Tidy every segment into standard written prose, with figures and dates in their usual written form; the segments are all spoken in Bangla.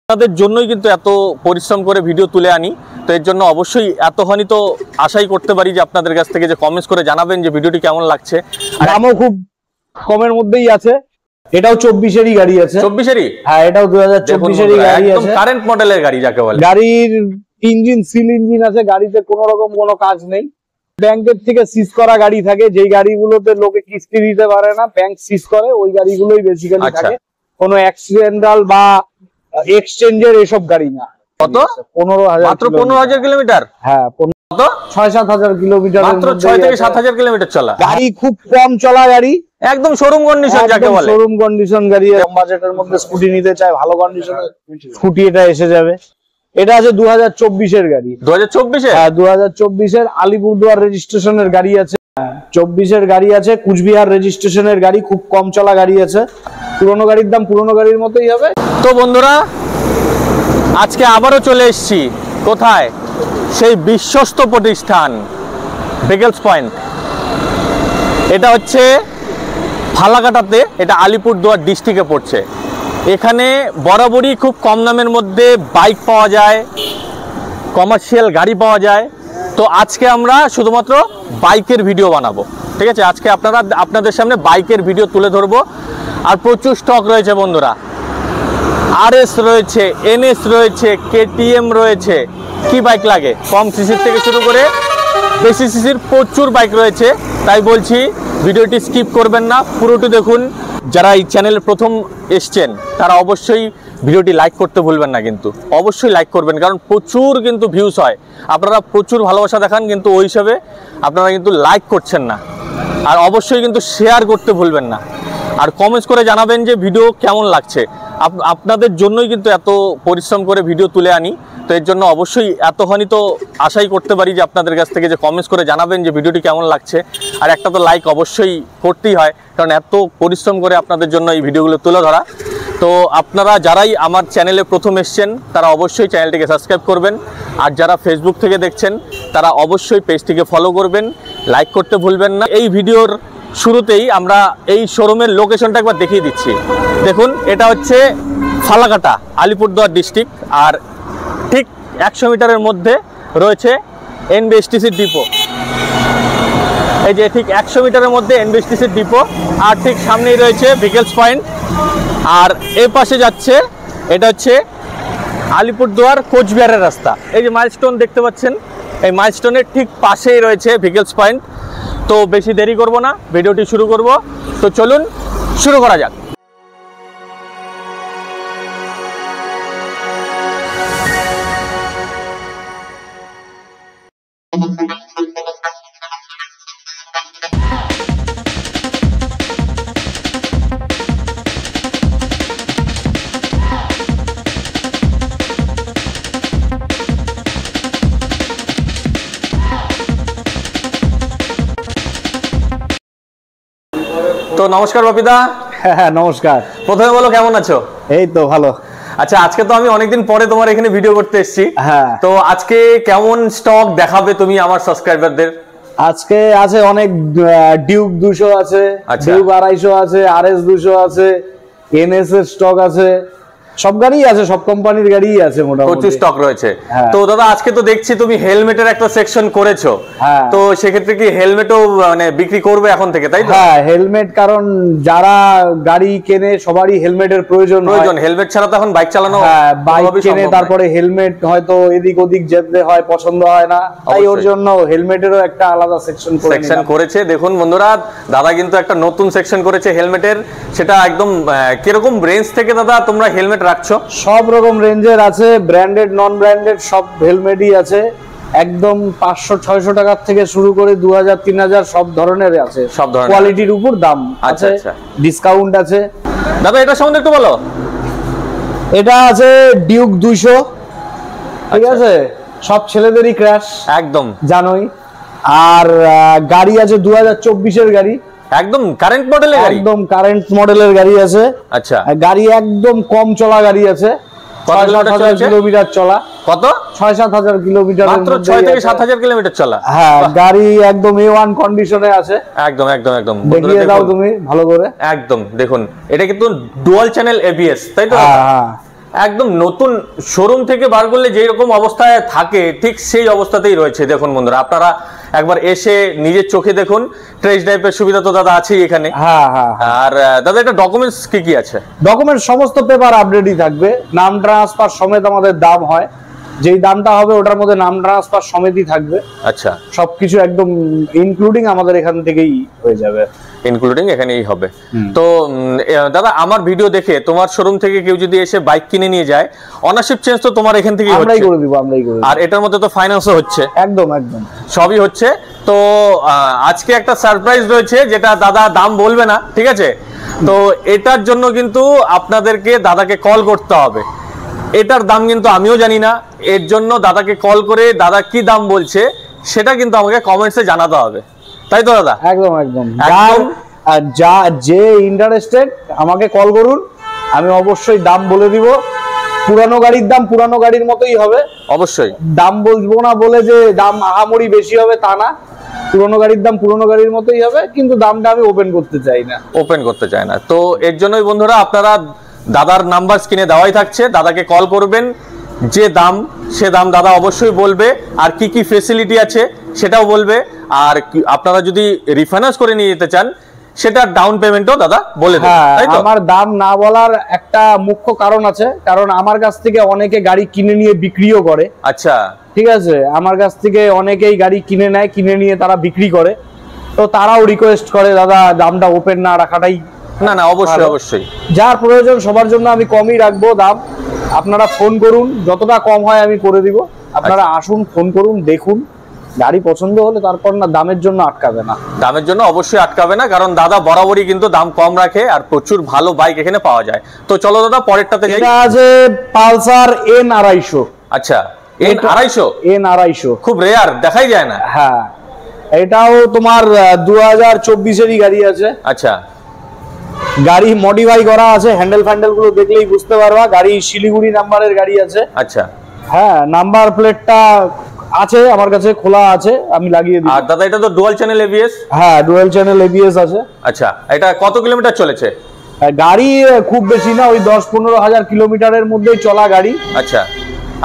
আপনাদের জন্যই কিন্তু এত পরিশ্রম করে ভিডিও তুলে আনি। তো এর জন্য অবশ্যই এতখানি তো আশাই করতে পারি যে আপনাদের কাছ থেকে যে কমেন্টস করে জানাবেন যে ভিডিওটি কেমন লাগছে। আর দামও খুব কমের মধ্যেই আছে। এটাও 24-এরই গাড়ি আছে। 24-এরই? হ্যাঁ, এটাও 2024-এরই গাড়ি আছে। একদম কারেন্ট মডেলের গাড়ি যাকে বলে। গাড়ির ইঞ্জিন সিল ইঞ্জিন আছে, গাড়িতে কোনো রকম কোনো কাজ নেই। ব্যাংকের থেকে সিজ করা গাড়ি থাকে, যেই গাড়িগুলোতে লোকে কিস্তি দিতে পারে না, ব্যাংক সিজ করে, ওই গাড়িগুলোই বেসিক্যালি থাকে। কোনো অ্যাক্সিডেন্টাল বা এক্সচেঞ্জের এসব গাড়ি না। কত? 15,000, মাত্র 15,000 কিলোমিটার। হ্যাঁ, কত? 6-7 হাজার কিলোমিটার, মাত্র 6 থেকে 7 হাজার কিলোমিটার চলা গাড়ি। খুব কম চলা গাড়ি, একদম শোরুম কন্ডিশন যাকে বলে। শোরুম কন্ডিশন গাড়ি। কম বাজেটের মধ্যে স্কুটি নিতে চায়, ভালো কন্ডিশনের স্কুটি এটা এসে যাবে। এটা আছে 2024-এর গাড়ি। 2024-এর? হ্যাঁ, 2024-এর আলিপুরদুয়ার রেজিস্ট্রেশনের গাড়ি আছে। 24-এর গাড়ি আছে, কুচবিহার রেজিস্ট্রেশনের গাড়ি। খুব কম চলা গাড়ি আছে। পুরোনো গাড়ির দাম পুরোনো গাড়ির মতোই হবে। তো বন্ধুরা, আজকে আবারও চলে এসেছি কোথায়? সেই বিশ্বস্ত প্রতিষ্ঠান ভেহিকলস পয়েন্ট। এটা হচ্ছে ফালাকাটাতে, এটা আলিপুরদুয়ার ডিস্ট্রিক্টে পড়ছে। এখানে বরাবরই খুব কম দামের মধ্যে বাইক পাওয়া যায়, কমার্শিয়াল গাড়ি পাওয়া যায়। তো আজকে আমরা শুধুমাত্র বাইকের ভিডিও বানাবো, ঠিক আছে? আজকে আপনাদের সামনে বাইকের ভিডিও তুলে ধরবো। আর প্রচুর স্টক রয়েছে বন্ধুরা। আরএস রয়েছে, এনএস রয়েছে, কেটিএম রয়েছে। কি বাইক লাগে? কম সিসির থেকে শুরু করে বেশি সিসির প্রচুর বাইক রয়েছে। তাই বলছি ভিডিওটি স্কিপ করবেন না, পুরোটি দেখুন। যারা এই চ্যানেলে প্রথম এসছেন তারা অবশ্যই ভিডিওটি লাইক করতে ভুলবেন না, কিন্তু অবশ্যই লাইক করবেন, কারণ প্রচুর কিন্তু ভিউজ হয়। আপনারা প্রচুর ভালোবাসা দেখান, কিন্তু ওই হিসাবে আপনারা কিন্তু লাইক করছেন না। আর অবশ্যই কিন্তু শেয়ার করতে ভুলবেন না, আর কমেন্টস করে জানাবেন যে ভিডিও কেমন লাগছে। আপনাদের জন্যই কিন্তু এত পরিশ্রম করে ভিডিও তুলে আনি। তো এর জন্য অবশ্যই এতখানি তো আশাই করতে পারি যে আপনাদের কাছ থেকে যে কমেন্টস করে জানাবেন যে ভিডিওটি কেমন লাগছে। আর একটা তো লাইক অবশ্যই করতেই হয়, কারণ এত পরিশ্রম করে আপনাদের জন্য এই ভিডিওগুলো তুলে ধরা। তো আপনারা যারাই আমার চ্যানেলে প্রথম এসছেন তারা অবশ্যই চ্যানেলটিকে সাবস্ক্রাইব করবেন। আর যারা ফেসবুক থেকে দেখছেন তারা অবশ্যই পেজটিকে ফলো করবেন, লাইক করতে ভুলবেন না। এই ভিডিওর শুরুতেই আমরা এই শোরুমের লোকেশনটা একবার দেখিয়ে দিচ্ছি। দেখুন, এটা হচ্ছে ফালাকাটা, আলিপুরদুয়ার ডিস্ট্রিক্ট। আর ঠিক 100 মিটারের মধ্যে রয়েছে এনবিএসটিসির ডিপো। এই যে ঠিক 100 মিটারের মধ্যে এনবিএসটিসির ডিপো, আর ঠিক সামনেই রয়েছে ভেহিকলস পয়েন্ট। আর এই পাশে যাচ্ছে, এটা হচ্ছে আলিপুরদুয়ার কোচবিহারের রাস্তা। এই যে মাইলস্টোন দেখতে পাচ্ছেন, এই মাইলস্টোনের ঠিক পাশেই রয়েছে ভেহিকলস পয়েন্ট। তো বেশি দেরি করব না, ভিডিওটি শুরু করব। তো চলুন শুরু করা যাক। তো নমস্কার বাপিদা। হ্যাঁ, নমস্কার। প্রথমে বলো কেমন আছো? এই তো ভালো। আচ্ছা, আজকে তো আমি অনেকদিন পরে তোমার এখানে ভিডিও করতে এসেছি। হ্যাঁ, তো আজকে কেমন স্টক দেখাবে তুমি আমার সাবস্ক্রাইবারদের? আজকে আছে অনেক। ডিউক 200 আছে, ডিউক 250 আছে, আরএস 200 আছে, এনএস এর স্টক আছে। সব গাড়ি আছে, সব কোম্পানির গাড়ি আছে মোটামুটি। প্রচুর স্টক রয়েছে। তো দাদা, আজকে তো দেখছি তুমি হেলমেটের একটা সেকশন করেছো। তো সেক্ষেত্রে কি হেলমেটও মানে বিক্রি করবে এখন থেকে, তাই তো? হ্যাঁ, হেলমেট, কারণ যারা গাড়ি কেনে সবারই হেলমেটের প্রয়োজন। হেলমেট ছাড়া তো এখন বাইক চালানো। হ্যাঁ, বাইক কেনে তারপরে হেলমেট হয়তো এদিক ওদিক যেতে হয়, পছন্দ হয় না, তাই ওর জন্য হেলমেটেরও একটা আলাদা সেকশন করেছে। দেখুন বন্ধুরা, দাদা কিন্তু একটা নতুন সেকশন করেছে হেলমেটের। সেটা একদম কিরকম রেঞ্জ থেকে দাদা তোমরা হেলমেট রাখছো? সব রকম রেঞ্জের আছে, ব্র্যান্ডেড নন ব্র্যান্ডেড সব হেলমেটই আছে। একদম 500-600 টাকার থেকে শুরু করে 2000-3000 সব ধরনের আছে। সব ধরনের কোয়ালিটির উপর দাম আছে, ডিসকাউন্ট আছে। দাদা, এটা সম্বন্ধে একটু বলো। এটা আছে ডিউক 200, ঠিক আছে? সব ছেলেদেরই ক্র্যাশ, একদম জানোই। আর গাড়ি আছে 2024-এর গাড়ি, একদম কারেন্ট মডেলের গাড়ি, একদম কারেন্ট মডেলের গাড়ি আছে। আচ্ছা, গাড়ি একদম কম চলা গাড়ি আছে। 6-7 কিলোমিটার চলা। কত? 6-7 হাজার কিলোমিটার, মাত্র 6 থেকে 7 হাজার কিলোমিটার চলা। হ্যাঁ, গাড়ি একদম A1 কন্ডিশনে আছে। একদম একদম একদম দেখিয়ে দাও তুমি ভালো করে। একদম দেখুন, এটা কিন্তু ডুয়াল চ্যানেল ABS, তাই তো? হ্যাঁ, একদম নতুন শোরুম থেকে বার করলে যেই রকম অবস্থায় থাকে ঠিক সেই অবস্থাতেই রয়েছে। দেখুন বন্ধুরা, আপনারা একবার এসে নিজের চোখে দেখুন। টেস্ট ড্রাইভের সুবিধা তো দাদা আছেই এখানে। হ্যাঁ হ্যাঁ। আর দাদা এটা ডকুমেন্টস কি কি আছে? ডকুমেন্ট সমস্ত পেপার আপডেটই থাকবে, নাম ট্রান্সফার সমেত আমাদের দাম হয়, যেই দামটা হবে ওটার মধ্যে নাম ট্রান্সফার সমেতই থাকবে। আচ্ছা, সবকিছু একদম ইনক্লুডিং আমাদের এখান থেকেই হয়ে যাবে, ইনক্লুডিং এখানেই হবে। তো দাদা আমার ভিডিও দেখে তোমার শোরুম থেকে কেউ যদি এসে বাইক কিনে নিয়ে যায়, অনারশিপ চেঞ্জ তো তোমার এখান থেকেই আমরাই করে দিব, আমরাই করে দিব। আর এটার মধ্যে তো ফাইন্যান্সও হচ্ছে। একদম একদম সবই হচ্ছে। তো আজকে একটা সারপ্রাইজ রয়েছে যেটা দাদা দাম বলবে না, ঠিক আছে? তো এটার জন্য কিন্তু আপনাদেরকে দাদাকে কল করতে হবে। এটার দাম কিন্তু আমিও জানি না, এর জন্য দাদাকে কল করে দাদা কি দাম বলছে সেটা কিন্তু আমাকে কমেন্টসে জানাতে হবে, তাই তো দাদা? একদম একদম। যা যে ইন্টারেস্টেড আমাকে কল করুন, আমি অবশ্যই দাম বলে দিব। পুরানো গাড়ির দাম পুরানো গাড়ির মতোই হবে, অবশ্যই। দাম বলবো না বলে যে দাম আহামরি বেশি হবে তা না, পুরোনো গাড়ির দাম পুরোনো গাড়ির মতোই হবে, কিন্তু দামটা আমি ওপেন করতে চাই না। তো এর জন্যই বন্ধুরা আপনারা দাদার নাম্বার স্ক্রিনে দেওয়াই থাকছে, দাদাকে কল করবেন, যে দাম সে দাম দাদা অবশ্যই বলবে, আর কি কি ফেসিলিটি আছে সেটাও বলবে। আর আপনারা যদি রিফাইন্যান্স করে নিয়ে যেতে চান সেটা ডাউন পেমেন্টও দাদা বলে দেবে, তাই তো? আমার দাম না বলার একটা মুখ্য কারণ আছে, কারণ আমার কাছ থেকে অনেকে গাড়ি কিনে নিয়ে বিক্রিও করে। আচ্ছা, ঠিক আছে, আমার কাছ থেকে অনেকেই গাড়ি কিনে নেয়, কিনে নিয়ে তারা বিক্রি করে, তো তারাও রিকোয়েস্ট করে দাদা দামটা ওপেন না রাখাটাই। না অবশ্যই অবশ্যই, যার প্রয়োজন সবার জন্য আমি কমই রাখবো দাম। আপনারা ফোন করুন, যতটা কম হয় আমি করে দিব। আপনারা আসুন, ফোন করুন, দেখুন, গাড়ি পছন্দ হলে তারপর না দামের জন্য আটকাবে না। দামের জন্য অবশ্যই আটকাবে না, কারণ দাদা বরাবরই কিন্তু দাম কম রাখে আর প্রচুর ভালো বাইক এখানে পাওয়া যায়। তো চলো দাদা পরেরটাতে যাই। এটা আছে পালসার N250। আচ্ছা, N250 খুব রেয়ার, দেখাই যায় না। হ্যাঁ, এটাও তোমার 2024-এরই গাড়ি আছে। আচ্ছা, গাড়ি মডিফাই করা আছে, হ্যান্ডেল ফ্যান্ডেল গুলো দেখলেই বুঝতে পারবা। গাড়ি শিলিগুড়ি নাম্বারের গাড়ি আছে। আচ্ছা, হ্যাঁ, নাম্বার প্লেটটা আছে আমার কাছে, খোলা আছে, আমি লাগিয়ে দিই। আর দাদা এটা তো ডুয়াল চ্যানেল এবিএস? হ্যাঁ, ডুয়াল চ্যানেল এবিএস আছে। আচ্ছা, এটা কত কিলোমিটার চলেছে? গাড়ি খুব বেশি না, ওই 10-15 হাজার কিলোমিটারের মধ্যেই চলা গাড়ি। আচ্ছা,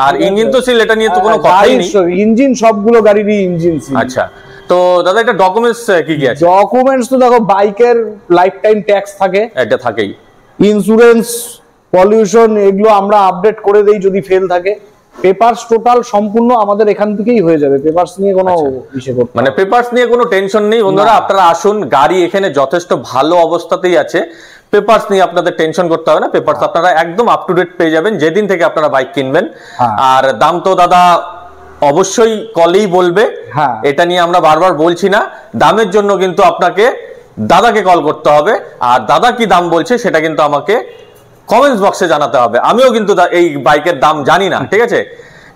আর ইঞ্জিন তো সিল, এটা নিয়ে তো কোনো কথাই নেই। ইঞ্জিন সবগুলো গাড়িরই ইঞ্জিন সিল। আচ্ছা, তো দাদা এটা ডকুমেন্টস কি কি আছে? ডকুমেন্টস তো দেখো, বাইকের লাইফ টাইম ট্যাক্স থাকে, এটা থাকেই। ইন্স্যুরেন্স, পলিউশন, এগুলো আমরা আপডেট করে দেই যদি ফেল থাকে। পেপারস টোটাল সম্পূর্ণ আমাদের এখান থেকেই হয়ে যাবে, পেপারস নিয়ে কোনো ইস্যু করতে মানে পেপারস নিয়ে কোনো টেনশন নেই বন্ধুরা। আপনারা আসুন, গাড়ি এখানে যথেষ্ট ভালো অবস্থাতেই আছে, পেপারস নিয়ে আপনাদের টেনশন করতে হবে না। পেপারস আপনারা একদম আপ টু ডেট পেয়ে যাবেন যেদিন থেকে আপনারা বাইক কিনবেন। আর দাম তো দাদা অবশ্যই কলেই বলবে, এটা নিয়ে আমরা বারবার বলছি না। দামের জন্য কিন্তু আপনাকে দাদাকে কল করতে হবে, আর দাদা কি দাম বলছে সেটা কিন্তু আমাকে কমেন্টস বক্সে জানাতে হবে। আমিও কিন্তু এই বাইকের দাম জানি না, ঠিক আছে?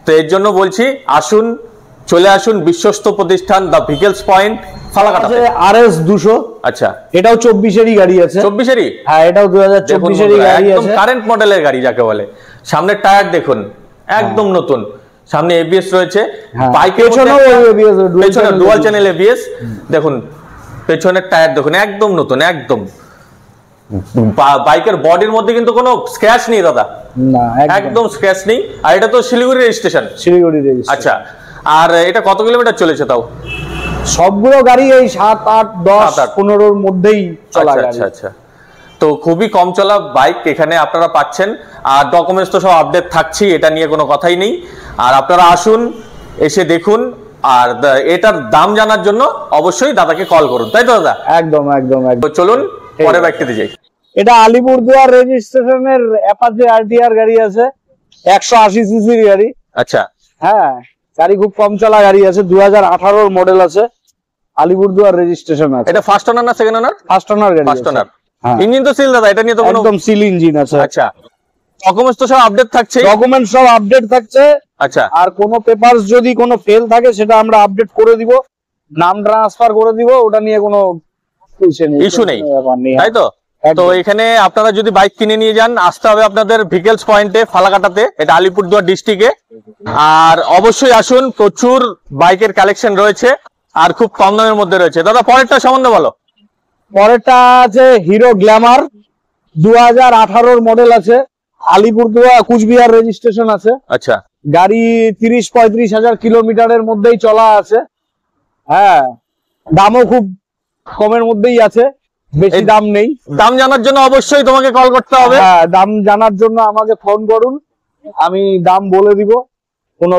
তো এর জন্য বলছি আসুন, চলে আসুন, বিশ্বস্ত প্রতিষ্ঠান the vehicles point, Falakata. RS 200। আচ্ছা, এটাও 24-এরই গাড়ি আছে। 24-এরই? হ্যাঁ, এটাও 2024-এরই গাড়ি আছে, একদম কারেন্ট মডেলের গাড়ি যাকে বলে। সামনের টায়ার দেখুন একদম নতুন, সামনে এবিএস রয়েছে, বাইকের পেছনে ডুয়াল চ্যানেল এবিএস। দেখুন পেছনের টায়ার দেখুন একদম নতুন, একদম। বাইকের বডির মধ্যে কিন্তু কোনো স্ক্র্যাচ নেই দাদা, না একদম স্ক্র্যাচ নেই। আর এটা তো শিলিগুড়ি রেজিস্ট্রেশন? শিলিগুড়ি রেজিস্ট্রেশন। আচ্ছা, আর এটা কত কিলোমিটার চলেছে তাও? সবগুলো গাড়ি এই 7, 8, 10, 15-র মধ্যেই চলা গাড়ি। আচ্ছা আচ্ছা, তো খুবই কম চলা বাইক এখানে আপনারা পাচ্ছেন। আর ডকুমেন্টস তো সব আপডেট থাকছেই, এটা নিয়ে কোনো কথাই নেই। আর আপনারা আসুন, এসে দেখুন, আর এটার দাম জানার জন্য অবশ্যই দাদাকে কল করুন, তাই তো দাদা? একদম একদম একদম। চলুন পরের বাইকটিতে যাই। এটা আলিপুরদুয়ার রেজিস্ট্রেশনের অ্যাপাচি RTR গাড়ি আছে, 180 সিসির গাড়ি। আচ্ছা, হ্যাঁ, গাড়ি খুব কম চলা গাড়ি আছে, 2018-র মডেল আছে, আলিপুরদুয়ার রেজিস্ট্রেশন আছে। এটা ফার্স্ট ওনার না সেকেন্ড ওনার? ফার্স্ট ওনার গাড়ি। First owner. ইঞ্জিন তো সিল দাদা, এটা নিয়ে তো কোনো? একদম সিল ইঞ্জিন আছে। আচ্ছা, ডকুমেন্টস তো সব আপডেট থাকছে? ডকুমেন্ট সব আপডেট থাকছে। আচ্ছা, আর কোনো পেপারস যদি কোনো ফেল থাকে সেটা আমরা আপডেট করে দিব, নাম ট্রান্সফার করে দিব, ওটা নিয়ে কোনো ইস্যু নেই, তাই তো? তো এখানে আপনারা যদি বাইক কিনে নিয়ে যান, আসতে হবে আপনাদের ভেহিকলস পয়েন্টে, ফালাকাটাতে, এটা আলিপুরদুয়ার ডিস্ট্রিক্টে। আর অবশ্যই আসুন, প্রচুর বাইকের কালেকশন রয়েছে আর খুব কম দামের মধ্যে রয়েছে। দাদা পরেরটা সম্বন্ধে বলো। পরেরটা আছে হিরো গ্ল্যামার, 2018-র মডেল আছে, আলিপুরদুয়ার কুচবিহার রেজিস্ট্রেশন আছে। আচ্ছা, গাড়ি 30-35 হাজার কিলোমিটারের মধ্যেই চলা আছে। হ্যাঁ, দামও খুব কমের মধ্যেই আছে, বেশি দাম নেই। দাম জানার জন্য অবশ্যই তোমাকে কল করতে হবে। হ্যাঁ, দাম জানার জন্য আমাকে ফোন করুন, আমি দাম বলে দিব, কোনো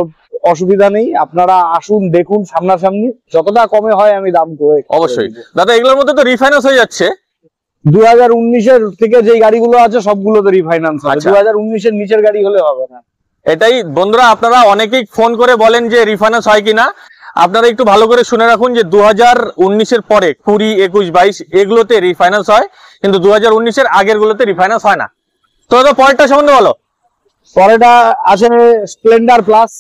অসুবিধা নেই। আপনারা আসুন, দেখুন সামনাসামনি, যতটা কমে হয় আমি দাম করে অবশ্যই। দাদা এগুলোর মধ্যে তো রিফাইন্যান্স হয়ে যাচ্ছে? 2019-এর থেকে যে গাড়িগুলো আছে সবগুলোতে রিফাইন্যান্স হবে। 2019-এর নিচের গাড়ি হলে হবে না। এটাই বন্ধুরা, আপনারা অনেকেই ফোন করে বলেন যে রিফাইন্যান্স হয় কিনা। আপনারা একটু ভালো করে শুনে রাখুন যে 2019-এর পরে 20, 21, 22 এগুলোতে রিফাইন্যান্স হয়, কিন্তু 2019-এর আগের গুলোতে রিফাইন্যান্স হয় না। তো দাদা পরেরটা সম্বন্ধে বলো। পরেটা আছে স্প্লেন্ডার প্লাস,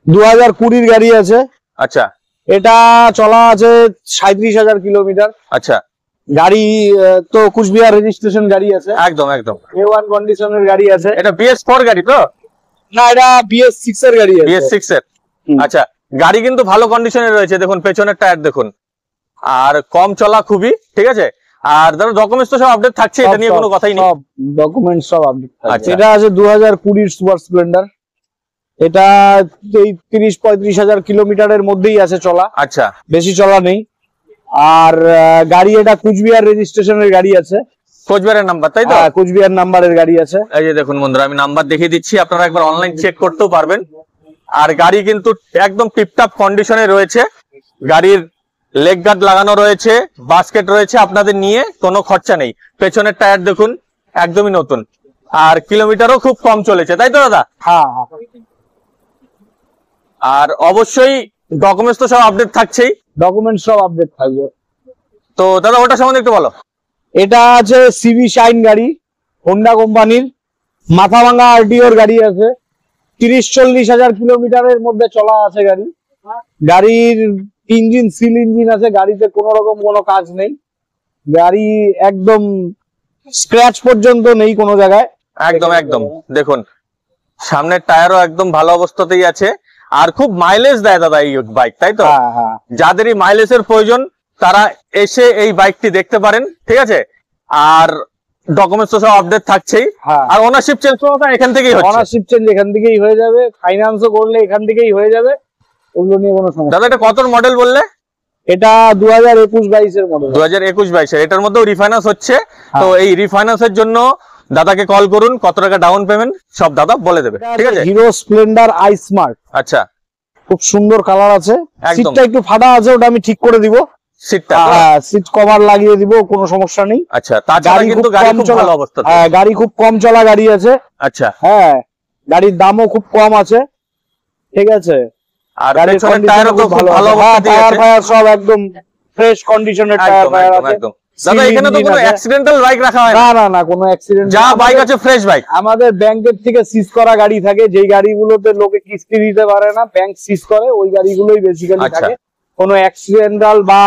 2020-এর গাড়ি আছে। আচ্ছা, এটা চলা আছে 37 হাজার কিলোমিটার। আচ্ছা, গাড়ি তো কুচবিহার রেজিস্ট্রেশন গাড়ি আছে, একদম একদম A1 কন্ডিশনের গাড়ি আছে। এটা BS4 গাড়ি তো না, এটা BS6 এর গাড়ি আছে। BS6 এর। আচ্ছা, গাড়ি কিন্তু ভালো কন্ডিশনে রয়েছে, দেখুন পেছনের টায়ার দেখুন, আর কম চলা খুবই, ঠিক আছে। আর ধরো ডকুমেন্টস তো সব আপডেট থাকছে, এটা নিয়ে কোনো কথাই নেই, সব ডকুমেন্টস সব আপডেট আছে। আচ্ছা। এটা আছে 2020-এর সুপার স্প্লেন্ডার, এটা এই 30-35 হাজার কিলোমিটারের মধ্যেই আছে চলা। আচ্ছা, বেশি চলা নেই। আর গাড়ি এটা কুচবিহার রেজিস্ট্রেশনের গাড়ি আছে, কোচবিহারের নাম্বার তাই তো? কুচবিহার নাম্বারের গাড়ি আছে। এই যে দেখুন বন্ধুরা, আমি নাম্বার দেখিয়ে দিচ্ছি, আপনারা একবার অনলাইন চেক করতেও পারবেন। আর গাড়ি কিন্তু একদম টিপটপ কন্ডিশনে রয়েছে, গাড়ির লেগ গার্ড লাগানো রয়েছে, বাস্কেট রয়েছে, আপনাদের নিয়ে কোনো খরচা নেই। পেছনের টায়ার দেখুন একদমই নতুন, আর কিলোমিটারও খুব কম চলেছে, তাই তো দাদা? হ্যাঁ, আর অবশ্যই ডকুমেন্টস তো সব আপডেট থাকছেই। ডকুমেন্টস সব আপডেট থাকবে। তো দাদা ওটা সম্বন্ধে একটু বলো। এটা আছে সিবি শাইন গাড়ি, হোন্ডা কোম্পানির, মাথা ভাঙা RTOর গাড়ি আছে। 30-40 হাজার কিলোমিটারের মধ্যে চলা আছে গাড়ি। গাড়ির ইঞ্জিন সিল ইঞ্জিন আছে, গাড়িতে কোনো রকম কোনো কাজ নেই। গাড়ি একদম স্ক্র্যাচ পর্যন্ত নেই কোনো জায়গায়। একদম একদম দেখুন, সামনের টায়ারও একদম ভালো অবস্থাতেই আছে, আর খুব মাইলেজ দেয় দাদা এই বাইক, তাই তো? হ্যাঁ, হ্যাঁ। যাদেরই মাইলেজের প্রয়োজন তারা এসে এই বাইকটি দেখতে পারেন, ঠিক আছে। আর ডকুমেন্টস তো সব আপডেট থাকছেই। হ্যাঁ। আর ওনারশিপ চেঞ্জ করা এখান থেকেই হচ্ছে। ওনারশিপ চেঞ্জ এখান থেকেই হয়ে যাবে, ফাইন্যান্সও করলে এখান থেকেই হয়ে যাবে, ওগুলো নিয়ে কোনো সমস্যা। দাদা এটা কত মডেল বললে? এটা 2021-22-এর মডেল। 2021-22-এর, এটার মধ্যেও রিফাইন্যান্স হচ্ছে। তো এই রিফাইন্যান্সের জন্য দাদাকে কল করুন, কত টাকা ডাউন পেমেন্ট সব দাদা বলে দেবে, ঠিক আছে। Hero Splendor I smart. আচ্ছা, খুব সুন্দর কালার আছে, একদম। সিটটা একটু ফাটা আছে, ওটা আমি ঠিক করে দিব। সিটটা, হ্যাঁ, সিট কভার লাগিয়ে দিব, কোনো সমস্যা নেই। আচ্ছা, তাছাড়া কিন্তু গাড়ি খুব ভালো অবস্থাতে। হ্যাঁ, গাড়ি খুব কম চলা গাড়ি আছে। আচ্ছা, হ্যাঁ, গাড়ির দামও খুব কম আছে, ঠিক আছে। আর গাড়ির পেছনের টায়ারও তো খুব ভালো অবস্থাতেই টায়ার আছে। ফায়ার সব একদম ফ্রেশ কন্ডিশনের টায়ার ফায়ার একদম আছে। একদম। দাদা এখানে তো কোনো অ্যাক্সিডেন্টাল বাইক রাখা হয় না? না, কোনো অ্যাক্সিডেন্ট, যা বাইক আছে ফ্রেশ বাইক। আমাদের ব্যাংকের থেকে সিজ করা গাড়ি থাকে, যেই গাড়িগুলোতে লোকে কিস্তি দিতে পারে না, ব্যাংক সিজ করে, ওই গাড়িগুলোই বেসিক্যালি আচ্ছা। থাকে। কোনো অ্যাক্সিডেন্টাল বা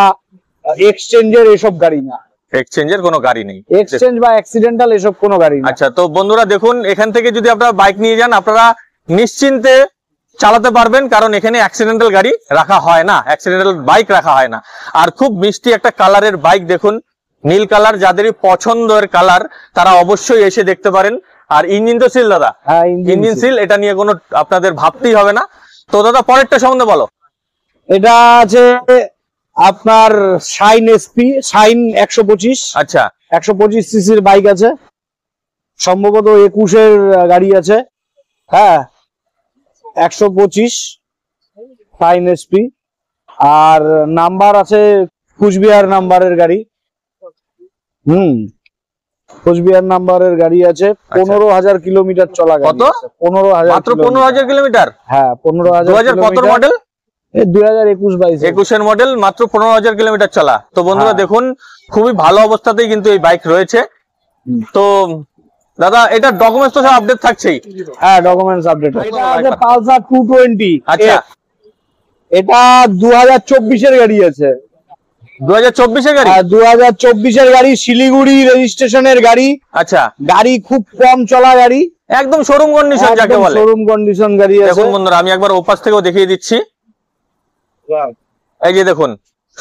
এক্সচেঞ্জের এসব গাড়ি না, এক্সচেঞ্জের কোনো গাড়ি নেই। এক্সচেঞ্জ বা অ্যাক্সিডেন্টাল এসব কোনো গাড়ি না। আচ্ছা, তো বন্ধুরা দেখুন, এখান থেকে যদি আপনারা বাইক নিয়ে যান আপনারা নিশ্চিন্তে চালাতে পারবেন, কারণ এখানে অ্যাক্সিডেন্টাল গাড়ি রাখা হয় না, অ্যাক্সিডেন্টাল বাইক রাখা হয় না। আর খুব মিষ্টি একটা কালারের বাইক দেখুন, নীল কালার, যাদেরই পছন্দের কালার তারা অবশ্যই এসে দেখতে পারেন। আর ইঞ্জিন তো সিল দাদা? হ্যাঁ, ইঞ্জিন সিল, এটা নিয়ে কোনো আপনাদের ভাবতেই হবে না। তো দাদা পরেরটা সম্বন্ধে বলো। এটা আছে আপনার শাইন এসপি, শাইন 125। আচ্ছা, 125 সিসির বাইক আছে, সম্ভবত 21-এর গাড়ি আছে। হ্যাঁ, 125 শাইন এসপি, আর নাম্বার আছে কুচবিহার নাম্বারের গাড়ি। কুচবিহার নাম্বারের গাড়ি আছে। 15,000 কিলোমিটার চলা গাড়ি। কত? 15,000, মাত্র 15,000 কিলোমিটার? হ্যাঁ, 15,000। 2000 কত মডেল? 2021-22 21-এর মডেল, মাত্র 15,000 কিলোমিটার চলা। তো বন্ধুরা দেখুন, খুবই ভালো অবস্থাতেই কিন্তু এই বাইক রয়েছে। তো দাদা এটা ডকুমেন্টস তো সব আপডেট থাকছেই? হ্যাঁ, ডকুমেন্টস আপডেট। এটা আছে পালসার 220। আচ্ছা, এটা 2024-এর গাড়ি আছে। 2024-এর গাড়ি? 2024-এর গাড়ি, শিলিগুড়ি রেজিস্ট্রেশনের গাড়ি। আচ্ছা, গাড়ি খুব কম চলা গাড়ি, একদম শোরুম কন্ডিশন যাকে বলে। শোরুম কন্ডিশন গাড়ি আছে। দেখুন বন্ধুরা, আমি একবার ওপাশ থেকেও দেখিয়ে দিচ্ছি। এই যে দেখুন,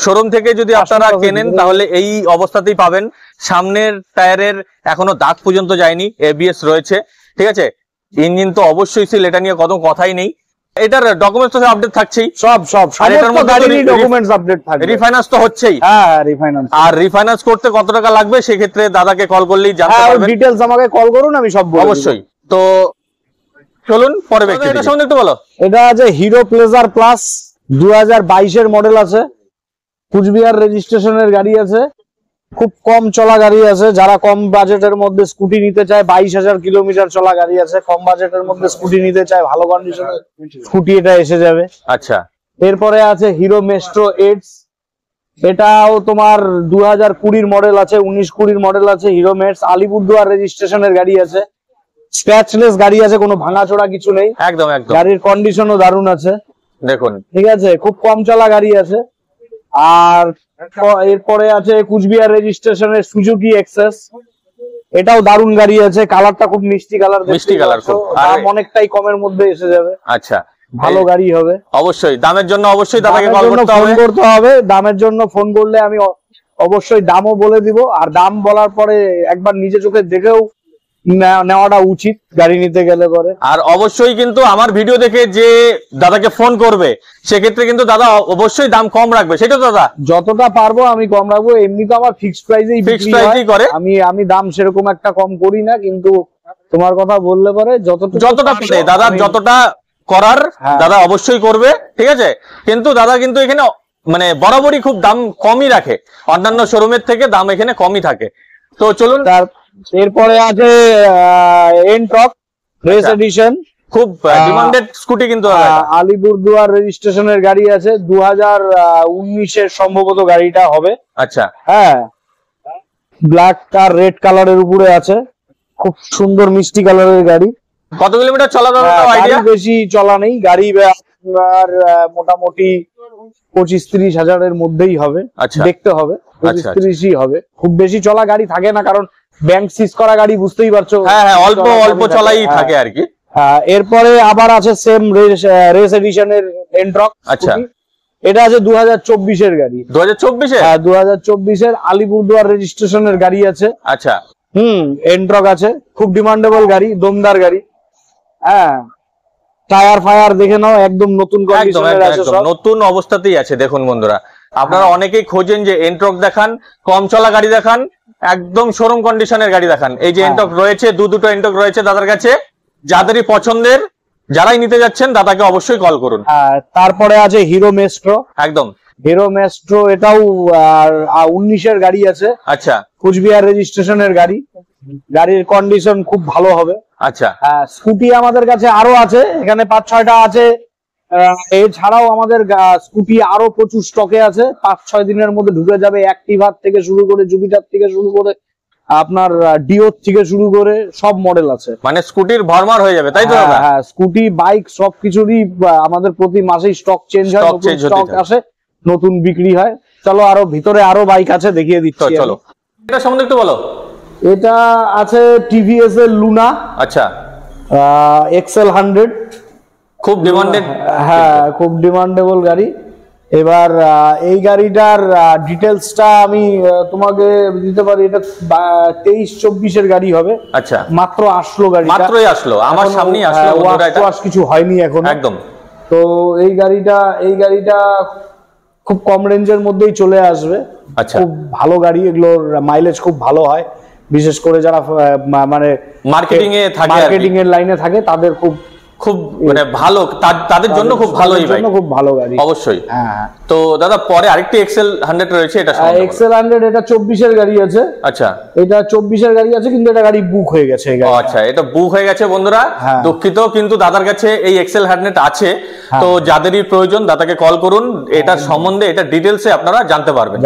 শোরুম থেকে যদি আপনারা কেনেন তাহলে এই অবস্থাতেই পাবেন। সামনের টায়ারের এখনো দাগ পর্যন্ত যায়নি, এবিএস রয়েছে, ঠিক আছে। ইঞ্জিন তো অবশ্যই সিল, এটা নিয়ে কত কথাই নেই। এটার ডকুমেন্টস তো আপডেট থাকছেই, সব আর এটার মধ্যে ডকুমেন্টস আপডেট থাকবে, রিফাইন্যান্স তো হচ্ছেই। হ্যাঁ, রিফাইন্যান্স। আর রিফাইন্যান্স করতে কত টাকা লাগবে সেক্ষেত্রে দাদাকে কল করলেই জানতে পারবেন। ডিটেইলস আমাকে কল করুন, আমি সব বলবো অবশ্যই। তো চলুন পরে ব্যক্তি, এটা সম্বন্ধে একটু বলো। এটা আছে হিরো প্লেজার প্লাস, 2022 এর মডেল আছে, কুচবিহার রেজিস্ট্রেশনের গাড়ি আছে, খুব কম চলা গাড়ি আছে। যারা কম বাজেটের মধ্যে স্কুটি নিতে চায়, 22,000 কিলোমিটার চলা গাড়ি আছে, কম বাজেটের মধ্যে স্কুটি নিতে চায়, ভালো কন্ডিশনের স্কুটি এটা এসে যাবে। আচ্ছা, এরপরে আছে হিরো মেস্ট্রো এইটস, এটাও তোমার 2020 মডেল আছে, 19-20 মডেল আছে। হিরো মেটস আলিপুরদুয়ার রেজিস্ট্রেশনের গাড়ি আছে, স্ক্র্যাচলেস গাড়ি আছে, কোনো ভাঙাচোরা কিছু নেই, একদম একদম। গাড়ির কন্ডিশনও দারুণ আছে, দেখুন, ঠিক আছে, খুব কম চলা গাড়ি আছে। আর এরপরে আছে কুচবিহার রেজিস্ট্রেশনের সুজুকি এক্সেস, এটাও দারুণ গাড়ি আছে, কালারটা খুব মিষ্টি কালার, মিষ্টি কালার, খুব দাম অনেকটাই কমের মধ্যে এসে যাবে। আচ্ছা, ভালো গাড়ি হবে। অবশ্যই দামের জন্য অবশ্যই দাদাকে কল করতে হবে। দামের জন্য ফোন করলে আমি অবশ্যই দামও বলে দিব, আর দাম বলার পরে একবার নিজে চোখে দেখেও নেওয়াটা উচিত গাড়ি নিতে গেলে পরে। আর অবশ্যই কিন্তু আমার ভিডিও দেখে যে দাদাকে ফোন করবে সেক্ষেত্রে কিন্তু দাদা অবশ্যই দাম কম রাখবে, সেটা দাদা যতটা পারবো আমি কম রাখবো। এমনি তো আমার ফিক্সড প্রাইসেই করে, আমি দাম সেরকম একটা কম করি না, কিন্তু তোমার কথা বললে পরে যতটা দাদা যতটা করার দাদা অবশ্যই করবে, ঠিক আছে। কিন্তু দাদা কিন্তু এখানে মানে বরাবরই খুব দাম কমই রাখে, অন্যান্য শোরুমের থেকে দাম এখানে কমই থাকে। তো চলুন, এরপরে আছে এনটক রেস এডিশন, খুব ডিমান্ডেড স্কুটি, কিন্তু আলিপুরদুয়ার রেজিস্ট্রেশনের গাড়ি আছে, 2019 সম্ভবত গাড়িটা হবে। আচ্ছা, হ্যাঁ, ব্ল্যাক আর রেড কালারের উপরে আছে, খুব সুন্দর মিষ্টি কালারের গাড়ি। কত কিলোমিটার চলা আইডিয়া? বেশি চলা নেই গাড়ি, আর মোটামুটি 25-30 হাজারের মধ্যেই হবে। দেখতে হবে, 25-30ই হবে, খুব বেশি চলা গাড়ি থাকে না, কারণ ব্যাংক সিজ করা গাড়ি বুঝতেই পারছো। হ্যাঁ, অল্প অল্প চলাই থাকে আর কি। এরপরে আবার আছে সেম রেস এডিশনের এনট্রক। আচ্ছা, এটা আছে 2024 এর গাড়ি। 2024 এর? হ্যাঁ, 2024 এর আলিপুরদুয়ার রেজিস্ট্রেশনের গাড়ি আছে। আচ্ছা, এনট্রক আছে, খুব ডিমান্ডেবল গাড়ি, দমদার গাড়ি। হ্যাঁ, টায়ার ফায়ার দেখে নাও, একদম নতুন কন্ডিশনের আছে, নতুন অবস্থাতেই আছে। দেখুন বন্ধুরা, আপনারা অনেকেই খোঁজেন যে এনট্রক দেখান, কম চলা গাড়ি দেখান, একদম শোরুম কন্ডিশনের গাড়ি দেখান। এই যে এনট্রক রয়েছে, দুটো এনট্রক রয়েছে দাদার কাছে, যাদেরই পছন্দের, যারাই নিতে যাচ্ছেন দাদাকে অবশ্যই কল করুন। তারপরে আছে হিরো মেস্ট্রো, একদম হিরো মেস্ট্রো, এটাও 19 এর গাড়ি আছে। আচ্ছা, কুচবিহার রেজিস্ট্রেশনের গাড়ি, গাড়ির কন্ডিশন খুব ভালো হবে। আচ্ছা, স্কুটি আমাদের কাছে আরো আছে, এখানে 5-6টা আছে। এছাড়াও আমাদের স্কুটি আরো প্রচুর স্টকে আছে, 5-6 দিনের মধ্যে ঢুকে যাবে। অ্যাক্টিভা থেকে শুরু করে, জুপিটার থেকে শুরু করে, আপনার ডিও থেকে শুরু করে সব মডেল আছে, মানে স্কুটির ভরমার হয়ে যাবে, তাই তো? হ্যাঁ, স্কুটি বাইক সবকিছুরই আমাদের প্রতি মাসেই স্টক চেঞ্জ হয়, স্টক আসে, নতুন বিক্রি হয়। চলো, আরো ভিতরে আরো বাইক আছে, দেখিয়ে দিচ্ছি। চলো, এটা সম্বন্ধে একটু বলো। এটা আছে টিভিএস এর লুনা। আচ্ছা, এক্সেল 100, খুব ডিমান্ডেড। হ্যাঁ, খুব ডিমান্ডেবল গাড়ি। এবার এই গাড়িটার ডিটেলসটা আমি তোমাকে দিতে পারি। এটা 23-24 এর গাড়ি হবে। আচ্ছা, মাত্র আসলো গাড়ি, মাত্রই আসলো, আমার সামনেই আসলো, কিছু হয়নি এখন একদম। তো এই গাড়িটা খুব কম রেঞ্জের মধ্যেই চলে আসবে। আচ্ছা, খুব ভালো গাড়ি, এগুলোর মাইলেজ খুব ভালো হয়, বিশেষ করে যারা মানে মার্কেটিং এর লাইনে থাকে তাদের খুব মানে ভালো, তাদের জন্য খুব ভালোই ভাই, খুব ভালো গাড়ি অবশ্যই। হ্যাঁ, তো দাদা পরে আরেকটি এক্সেল 100 রয়েছে, এটা এক্সেল 100, এটা 24 এর গাড়ি আছে। আচ্ছা, এটা 24 এর গাড়ি আছে, কিন্তু এটা গাড়ি বুক হয়ে গেছে। আচ্ছা, এটা বুক হয়ে গেছে বন্ধুরা, দুঃখিত, কিন্তু দাদার কাছে এই এক্সেল 100 আছে। তো যাদেরই প্রয়োজন দাদাকে কল করুন, এটার সম্বন্ধে, এটা ডিটেইলসে আপনারা জানতে পারবেন।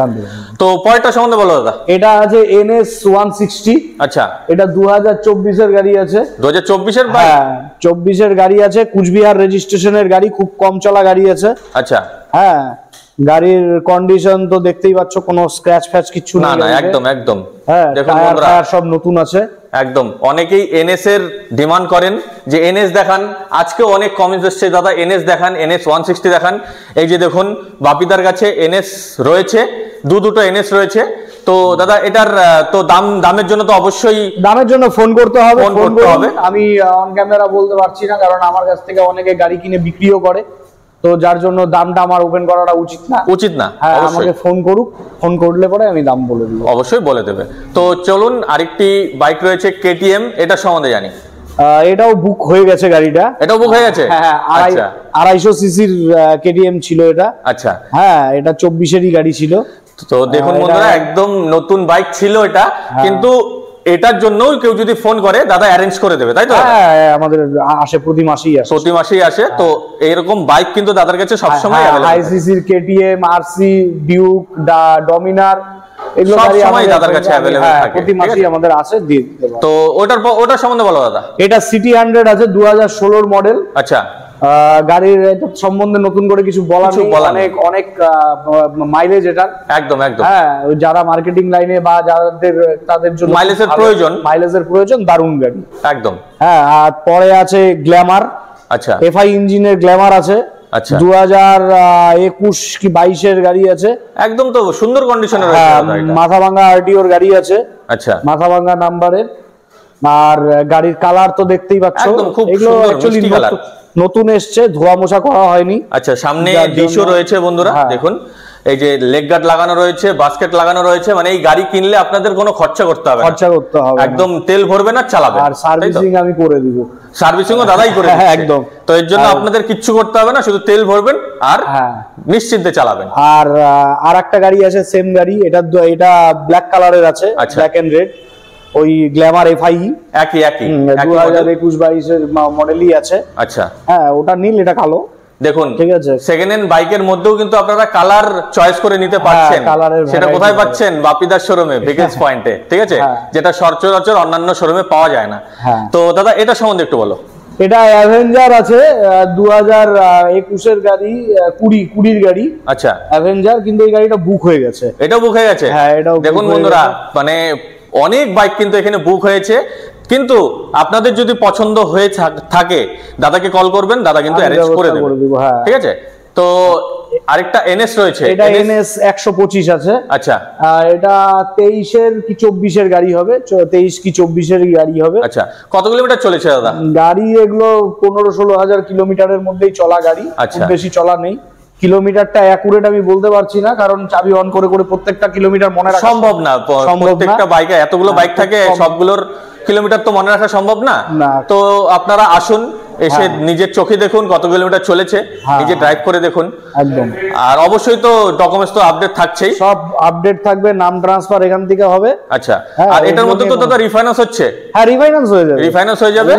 তো পরেরটা সম্বন্ধে বলো দাদা। এটা আছে NS 160। আচ্ছা, এটা 2024 এর গাড়ি আছে। 2024 এর? হ্যাঁ, 24 এর গাড়ি আছে, কুচবিহার রেজিস্ট্রেশনের গাড়ি, খুব কম চলা গাড়ি আছে। আচ্ছা, হ্যাঁ, গাড়ির কন্ডিশন তো দেখতেই পাচ্ছ, কোনো স্ক্র্যাচ ফ্যাচ কিছু না, একদম একদম। হ্যাঁ, টায়ার সব নতুন আছে। একদম, অনেকেই এনএস এর ডিমান্ড করেন যে এনএস দেখান। আজকেও অনেক কমেন্টস এসছে, দাদা এনএস দেখান, এনএস 160 দেখান। এই যে দেখুন বাপিদার কাছে এনএস রয়েছে, দুটো এনএস রয়েছে। তো দাদা এটার তো দামের জন্য তো অবশ্যই দামের জন্য ফোন করতে হবে। আমি অন ক্যামেরা বলতে পারছি না, কারণ আমার কাছ থেকে অনেকে গাড়ি কিনে বিক্রিও করে, তো যার জন্য দামটা আমার ওপেন করাটা উচিত না। হ্যাঁ, আমাকে ফোন করুক, ফোন করলে পরে আমি দাম বলে দিব, অবশ্যই বলে দেবে। তো চলুন আরেকটি বাইক রয়েছে কেটিএম, এটা সম্বন্ধে জানি। এটাও বুক হয়ে গেছে গাড়িটা। এটাও বুক হয়ে গেছে? হ্যাঁ, 250 সিসির কেটিএম ছিল এটা। আচ্ছা, হ্যাঁ, এটা 24-এরই গাড়ি ছিল। তো দেখুন বন্ধুরা, একদম নতুন বাইক ছিল এটা, কিন্তু এটার জন্য কেউ যদি ফোন করে দাদা অ্যারেঞ্জ করে দেবে, তাই তো? হ্যাঁ, আমাদের আসে, প্রতি মাসেই আসে। তো এরকম বাইক কিন্তু দাদার কাছে সবসময় अवेलेबल। হাই সিসির কেটিএম, আরসি, ডিউক, ডমিনার, এগুলো সব সময় দাদার কাছে अवेलेबल থাকে, প্রতি মাসেই আমাদের আসে, দিয়ে দিতে পারে। তো ওটার সম্বন্ধে বলো দাদা। এটা সিটি 100 আছে, 2016 মডেল। আচ্ছা, গাড়ির সম্বন্ধে নতুন করে কিছু বলার নেই, অনেক মাইলেজ এটা। একদম। হ্যাঁ, যারা মার্কেটিং লাইনে বা তাদের জন্য মাইলেজের প্রয়োজন, দারুণ গাড়ি একদম। হ্যাঁ, আর পরে আছে গ্ল্যামার। আচ্ছা, এফআই ইঞ্জিনের গ্ল্যামার আছে। আচ্ছা, 2021 কি 22 এর গাড়ি আছে, একদম তো সুন্দর কন্ডিশনে রয়েছে। মাথা ভাঙা আরটিওর গাড়ি আছে। আচ্ছা, মাথা ভাঙা নাম্বারের। আর গাড়ির কালার তো দেখতেই পাচ্ছ, এগুলো অ্যাকচুয়ালি নতুন এসছে, ধোয়া মোছা করা হয়নি। আচ্ছা, সামনে ডিশও রয়েছে বন্ধুরা, দেখুন এই যে লেগ গার্ড লাগানো রয়েছে, বাস্কেট লাগানো রয়েছে, মানে এই গাড়ি কিনলে আপনাদের কোনো খরচা করতে হবে না, একদম তেল ভরবে না, চালাবে। আর সার্ভিসিং আমি করে দিব, সার্ভিসিংও দাদাই করে দিচ্ছে একদম। তো এর জন্য আপনাদের কিচ্ছু করতে হবে না, শুধু তেল ভরবেন আর নিশ্চিন্তে চালাবেন। আর একটা গাড়ি আছে, সেম গাড়ি, এটা ব্ল্যাক কালারের আছে, ব্ল্যাক এন্ড রেড, ওই গ্ল্যামার এফআই একই 2021-22 এর মডেলই আছে। আচ্ছা, হ্যাঁ, ওটা নীল, এটা কালো। দেখুন, ঠিক আছে, সেকেন্ড হ্যান্ড বাইকের মধ্যেও কিন্তু আপনারা কালার চয়েস করে নিতে পারছেন। সেটা কোথায় পাচ্ছেন? বাপিদার শোরুমে, ভেহিকলস পয়েন্টে, ঠিক আছে, যেটা সচরাচর অন্যান্য শোরুমে পাওয়া যায় না। তো দাদা এটা সম্বন্ধে একটু বলো। এটা অ্যাভেঞ্জার আছে, 2021 এর গাড়ি, 20 গাড়ি। আচ্ছা, অ্যাভেঞ্জার, কিন্তু এই গাড়িটা বুক হয়ে গেছে। এটাও বুক হয়ে গেছে? হ্যাঁ, এটাও। দেখুন বন্ধুরা, মানে অনেক বাইক কিন্তু এখানে বুক হয়েছে, কিন্তু আপনাদের যদি পছন্দ হয়ে থাকে দাদাকে কল করবেন, দাদা কিন্তু অ্যারেঞ্জ করে দেবে, ঠিক আছে। তো আরেকটা এনএস রয়েছে, এটা এনএস 125 আছে। আচ্ছা, এটা 23 এর কি 24 এর গাড়ি হবে, 23 কি 24 এর গাড়ি হবে। আচ্ছা, কত কিলোমিটার চলেছে দাদা? গাড়ি এগুলো 15-16 হাজার কিলোমিটারের মধ্যেই চলা গাড়ি, খুব বেশি চলা নেই। কিলোমিটারটা অ্যাকুরেট আমি বলতে পারছি না, কারণ চাবি অন করে করে প্রত্যেকটা কিলোমিটার মনে রাখা সম্ভব না। প্রত্যেকটা বাইকে এতগুলো বাইক থাকে, সবগুলোর কিলোমিটার তো মনে রাখা সম্ভব না। তো আপনারা আসুন, এসে নিজের চোখে দেখুন কত কিলোমিটার চলেছে, নিজে ড্রাইভ করে দেখুন একদম। আর অবশ্যই তো ডকুমেন্টস তো আপডেট থাকছেই, সব আপডেট থাকবে, নাম ট্রান্সফার এখান থেকে হবে। আচ্ছা, আর এটার মধ্যে তো দাদা রিফাইন্যান্স হচ্ছে? হ্যাঁ, রিফাইন্যান্স হয়ে যাবে।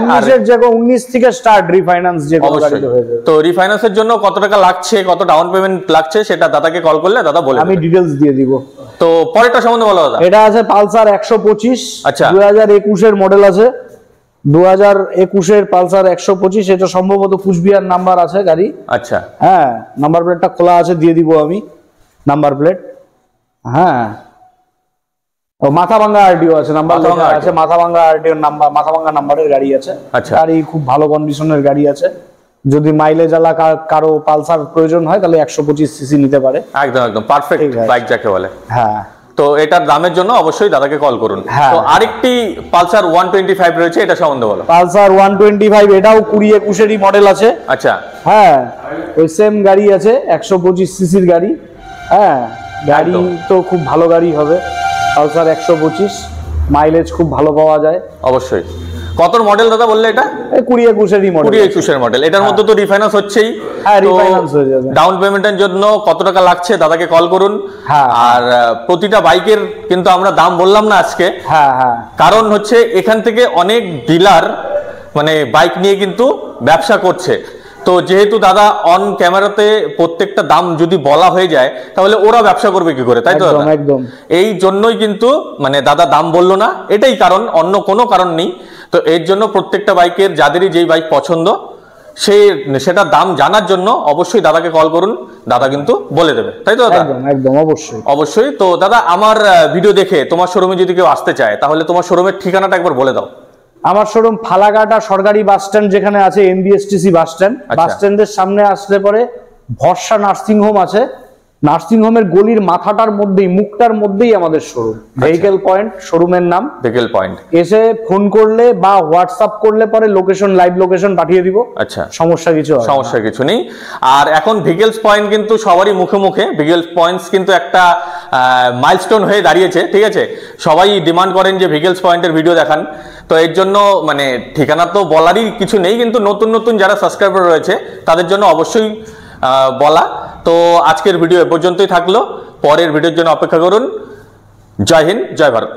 19 থেকে স্টার্ট রিফাইন্যান্স, যে কোনো গাড়িতে হয়ে যাবে। তো রিফাইন্যান্সের জন্য কত টাকা লাগছে, কত ডাউন পেমেন্ট লাগছে, সেটা দাদাকে কল করলে দাদা বলে আমি ডিটেইলস দিয়ে দিব। তো পরেরটা সম্বন্ধে বলো দাদা। এটা আছে পালসার 125। আচ্ছা, 2021 এর মডেল আছে, 2021 এর পালসার 125। এটা সম্ভবত কুচবিহার নাম্বার আছে গাড়ি। আচ্ছা, হ্যাঁ, নাম্বার প্লেটটা খোলা আছে, দিয়ে দিব আমি নাম্বার প্লেট। হ্যাঁ, ও মাথাভাঙ্গা আরটিও আছে, নাম্বার আছে মাথাভাঙ্গা আরটিও নাম্বার, মাথাভাঙ্গা নাম্বারের গাড়ি আছে। আচ্ছা, গাড়ি খুব ভালো কন্ডিশনের গাড়ি আছে। যদি মাইলেজ আলা কারো পালসার প্রয়োজন হয় তাহলে 125 সিসি নিতে পারে। একদম পারফেক্ট বাইক যাকে বলে। হ্যাঁ, তো এটার দামের জন্য অবশ্যই দাদাকে কল করুন। তো আরেকটি পালসার 125 রয়েছে, এটা সম্বন্ধে বলো। পালসার 125, এটাও 20-21 এরই মডেল আছে। আচ্ছা, হ্যাঁ, ওই সেম গাড়ি আছে, 125 সিসির গাড়ি। হ্যাঁ, গাড়ি তো খুব ভালো গাড়ি হবে, পালসার 125, মাইলেজ খুব ভালো পাওয়া যায়। অবশ্যই। কত মডেল দাদা বললে এটা? 20-21 এরই মডেল। 20-21 এর মডেল, এটার মধ্যে তো রিফাইন্যান্স হচ্ছেই। হ্যাঁ, রিফাইন্যান্স হয়ে যাবে। ডাউন পেমেন্টের জন্য কত টাকা লাগছে দাদাকে কল করুন। আর প্রতিটা বাইকের কিন্তু আমরা দাম বললাম না আজকে, কারণ হচ্ছে এখান থেকে অনেক ডিলার মানে বাইক নিয়ে কিন্তু ব্যবসা করছে। তো যেহেতু দাদা অন ক্যামেরাতে প্রত্যেকটা দাম যদি বলা হয়ে যায় তাহলে ওরা ব্যবসা করবে কি করে, তাই তো? একদম। এই জন্যই কিন্তু মানে দাদা দাম বললো না, এটাই কারণ, অন্য কোনো কারণ নেই। তো এর জন্য প্রত্যেকটা বাইকের যাদেরই যেই বাইক পছন্দ সেটা দাম জানার জন্য অবশ্যই দাদাকে কল করুন, দাদা কিন্তু বলে দেবে, তাই তো দাদা? একদম একদম অবশ্যই অবশ্যই। তো দাদা, আমার ভিডিও দেখে তোমার শোরুমে যদি কেউ আসতে চায়, তাহলে তোমার শোরুমের ঠিকানাটা একবার বলে দাও। আমার শোরুম ফালাকাটা সরকারি বাস স্ট্যান্ড যেখানে আছে, এনবিএসটিসি বাস স্ট্যান্ড, বাস স্ট্যান্ডের সামনে আসলে পরে ভরসা নার্সিং হোম আছে, নার্সিং হোমের গলির মাথাটার মধ্যেই, মুখটার মধ্যেই আমাদের শোরুম, ভেহিকেল পয়েন্ট শোরুমের নাম। ভেহিকেল পয়েন্ট এসে ফোন করলে বা হোয়াটসঅ্যাপ করলে পরে লোকেশন, লাইভ লোকেশন পাঠিয়ে দিব। আচ্ছা, সমস্যা কিছু নেই। আর এখন ভিকেলস পয়েন্ট কিন্তু সবারই মুখে মুখে, ভিকেলস পয়েন্টস কিন্তু একটা মাইলস্টোন হয়ে দাঁড়িয়েছে, ঠিক আছে? সবাই ডিমান্ড করেন যে ভিকেলস পয়েন্টের ভিডিও দেখান। তো এর জন্য মানে ঠিকানা তো বলারই কিছু নেই, কিন্তু নতুন নতুন যারা সাবস্ক্রাইবার রয়েছে তাদের জন্য অবশ্যই বলা। তো আজকের ভিডিও এ পর্যন্তই থাকলো, পরের ভিডিওর জন্য অপেক্ষা করুন। জয় হিন্দ, জয় ভারত।